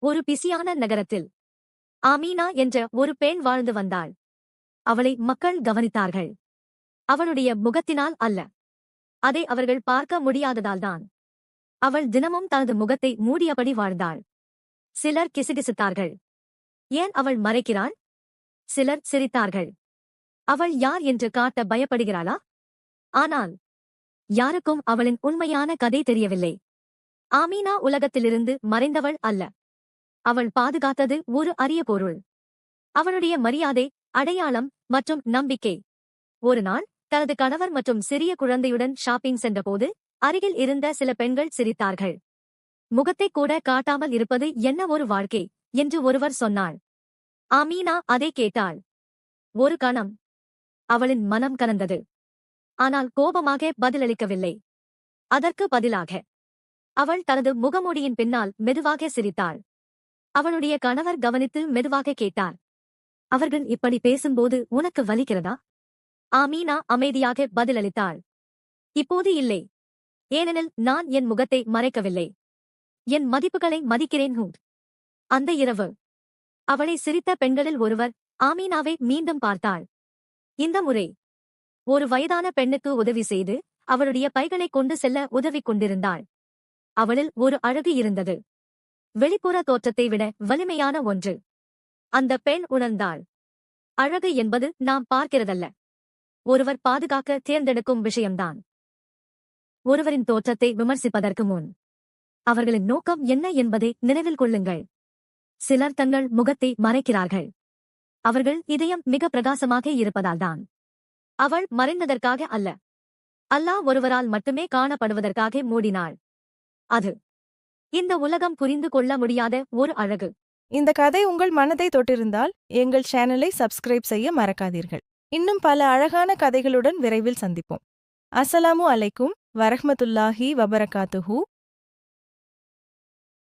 ஒரு பிஸியான நகரத்தில் ஆமீனா என்ற ஒரு பெண் வாழ்ந்து வந்தாள். அவளை மக்கள் கவனித்தார்கள். அவளுடைய முகத்தினால் அல்ல, அதை அவர்கள் பார்க்க முடியாததால்தான். அவள் தினமும் தனது முகத்தை மூடியபடி வாழ்ந்தாள். சிலர் கிசுகிசுத்தார்கள். ஏன் அவள் மறைக்கிறாள்? சிலர் சிரித்தார்கள். அவள் யார் என்று காட்ட பயப்படுகிறாளா? ஆனால் யாருக்கும் அவளின் உண்மையான கதை தெரியவில்லை. ஆமீனா உலகத்திலிருந்து மறைந்தவள் அல்ல. அவள் பாதுகாத்தது ஒரு அரிய பொருள். அவளுடைய மரியாதை, அடையாளம் மற்றும் நம்பிக்கை. ஒரு நாள் தனது கணவர் மற்றும் சிறிய குழந்தையுடன் ஷாப்பிங் சென்றபோது அருகில் இருந்த சில பெண்கள் சிரித்தார்கள். முகத்தை கூட காட்டாமல் இருப்பது என்ன ஒரு வாழ்க்கை என்று ஒருவர் சொன்னாள். ஆமீனா அதை கேட்டாள். ஒரு கணம் அவளின் மனம் கனந்தது. ஆனால் கோபமாக பதிலளிக்கவில்லை. அதற்கு பதிலாக அவள் தனது முகமூடியின் பின்னால் மெதுவாக சிரித்தாள். அவளுடைய கணவர் கவனித்து மெதுவாக கேட்டார், அவர்கள் இப்படி பேசும்போது உனக்கு வலிக்கிறதா? ஆமீனா அமைதியாக பதிலளித்தாள், இப்போது இல்லை. ஏனெனில் நான் என் முகத்தை மறைக்கவில்லை. என் மதிப்புகளை மதிக்கிறேன். அந்த இரவு அவளை சிரித்த பெண்களில் ஒருவர் ஆமீனாவை மீண்டும் பார்த்தாள். இந்த முறை ஒரு வயதான பெண்ணுக்கு உதவி செய்து அவளுடைய பைகளை கொண்டு செல்ல உதவி கொண்டிருந்தாள். அவளில் ஒரு அழகு இருந்தது, வெளிப்புற தோற்றத்தை விட வலிமையான ஒன்று. அந்த பெண் உணர்ந்தாள், அழகு என்பது நாம் பார்க்கிறதல்ல, ஒருவர் பாதுகாக்க தேர்ந்தெடுக்கும் விஷயம்தான். ஒருவரின் தோற்றத்தை விமர்சிப்பதற்கு முன் அவர்களின் நோக்கம் என்ன என்பதை நினைவில் கொள்ளுங்கள். சிலர் தங்கள் முகத்தை மறைக்கிறார்கள். அவர்கள் இதயம் மிக பிரகாசமாக இருப்பதால்தான். அவள் மறைந்ததற்காக அல்ல, அல்லாஹ் ஒருவரால் மட்டுமே காணப்படுவதற்காக மூடினாள். அது இந்த உலகம் புரிந்து கொள்ள முடியாத ஒரு அழகு. இந்த கதை உங்கள் மனதை தொட்டிருந்தால் எங்கள் சேனலை சப்ஸ்கிரைப் செய்ய மறக்காதீர்கள். இன்னும் பல அழகான கதைகளுடன் விரைவில் சந்திப்போம். அஸ்ஸலாமு அலைக்கும் வரஹ்மத்துல்லாஹி வபரகாத்துஹு.